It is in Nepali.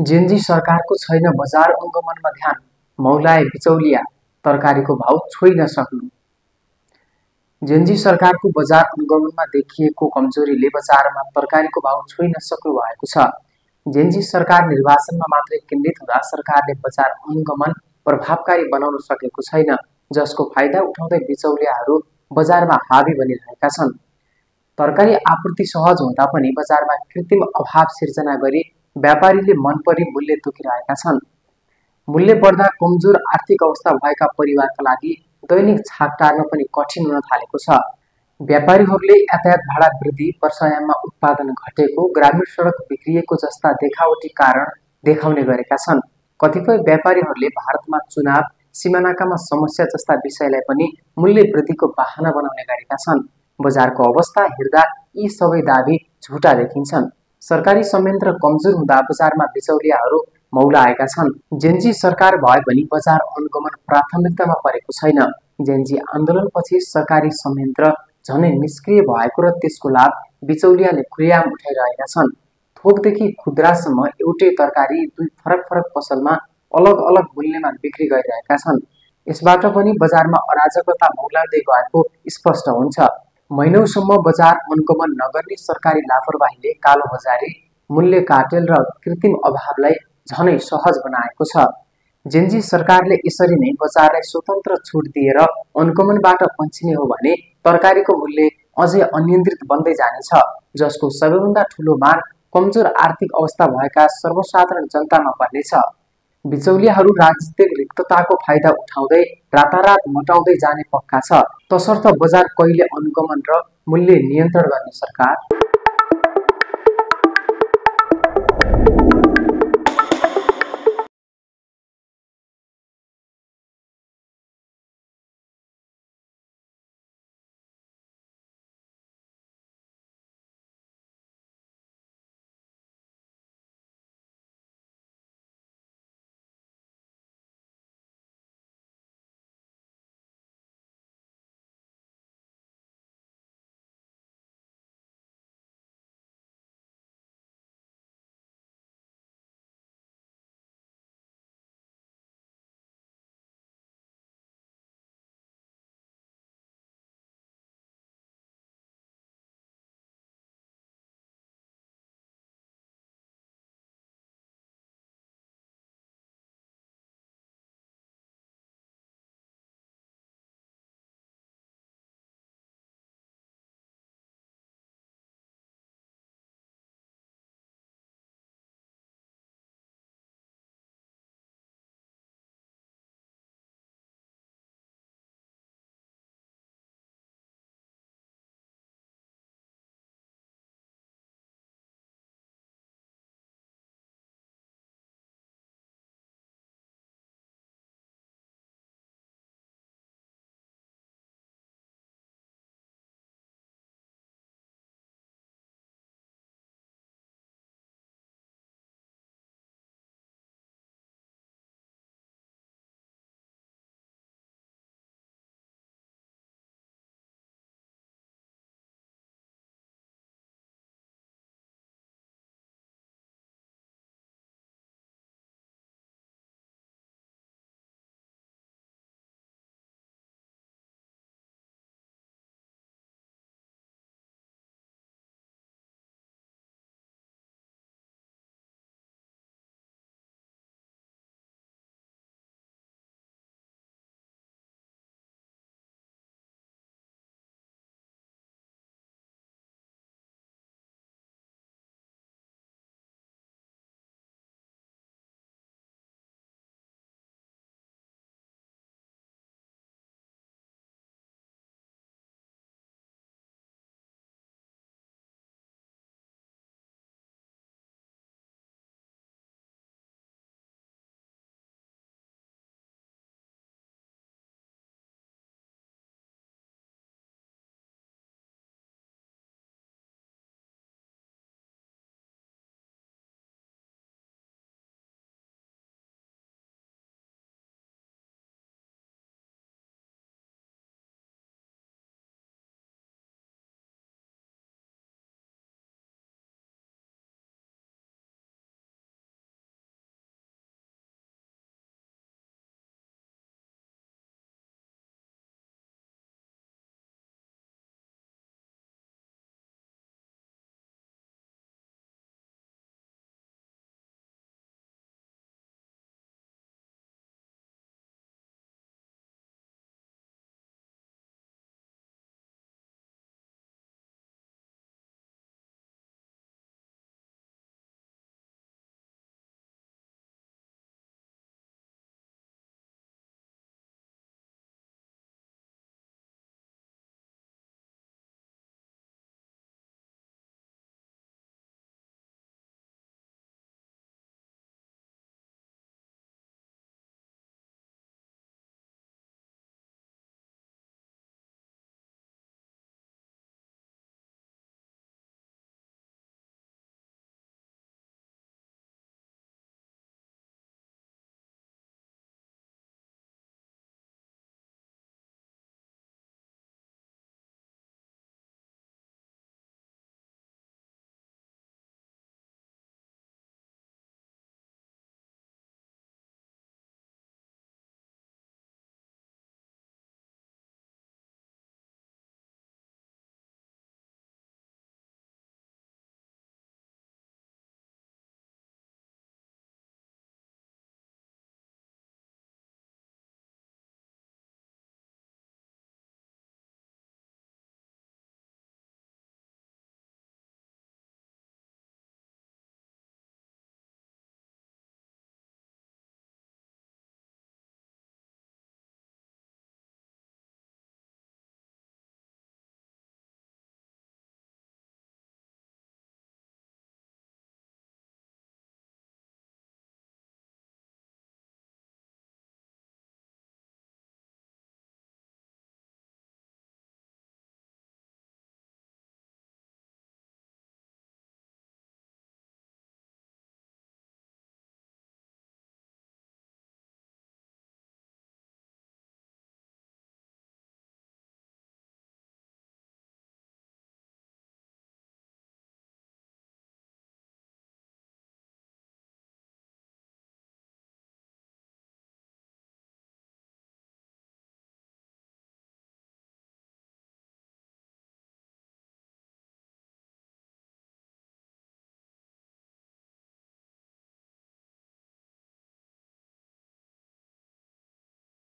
जेनजी सरकारको छैन बजार अनुगमनमा ध्यान, मौलाए बिचौलिया तरकारीको भाउ छोइ नसक्नु। जेनजी सरकारको बजार अनुगमनमा देखिएको कमजोरीले बजारमा तरकारीको भाउ छोइ नसक्नु भएको छ। जेनजी सरकार निर्वाचनमा मात्रै केन्द्रित हुँदा सरकारले बजार अनुगमन प्रभावकारी बनाउन सकेको छैन, जसको फाइदा उठाउँदै बिचौलियाहरू बजारमा हावी बनिरहेका छन्। तरकारी आपूर्ति सहज हुँदा पनि बजारमा कृत्रिम अभाव सिर्जना गरी व्यापारीले मनपरी मूल्य तोकिरहेका छन्। मूल्य बढ्दा कमजोर आर्थिक अवस्था भएका परिवारका लागि दैनिक छाक टार्न पनि कठिन हुन थालेको छ। व्यापारीहरूले यातायात भाडा वृद्धि, वर्षायाममा उत्पादन घटेको, ग्रामीण सडक बिग्रिएको जस्ता देखावटी कारण देखाउने गरेका छन्। कतिपय व्यापारीहरूले भारतमा चुनाव, सीमानाकामा समस्या जस्ता विषयलाई पनि मूल्य वृद्धिको बहाना बनाउने गरेका छन्। बजारको अवस्था हेर्दा यी सबै दाबी झुटा देखिन्छन्। सरकारी संयन्त्र कमजोर हुँदा बजारमा बिचौलियाहरू मौलाएका छन्। जेनजी सरकार भए पनि बजार अनुगमन प्राथमिकतामा परेको छैन। जेनजी आन्दोलनपछि सरकारी संयन्त्र झनै निष्क्रिय भएको र त्यसको लाभ बिचौलियाले खुलेआम उठाइरहेका छन्। थोकदेखि खुद्रासम्म एउटै तरकारी दुई फरक फरक पसलमा अलग अलग मूल्यमा बिक्री गरिरहेका छन्। यसबाट पनि बजारमा अराजकता मौलाउँदै गएको स्पष्ट हुन्छ। महिनौसम्म बजार अनुगमन नगर्ने सरकारी लापरवाहीले कालोबजारी, मूल्य कार्टेल र कृत्रिम अभावलाई झनै सहज बनाएको छ। जेनजी सरकारले यसरी नै बजारलाई स्वतन्त्र छुट दिएर अनुगमनबाट पन्छिने हो भने तरकारीको मूल्य अझै अनियन्त्रित बन्दै जानेछ, जसको सबैभन्दा ठूलो मार कमजोर आर्थिक अवस्था भएका सर्वसाधारण जनतामा पर्नेछ। बिचौलियाहरू राजनीतिक रिक्तताको फाइदा उठाउँदै रातारात मटाउँदै जाने पक्का छ, तसर्थ बजार कहिले अनुगमन र मूल्य नियन्त्रण गर्ने सरकार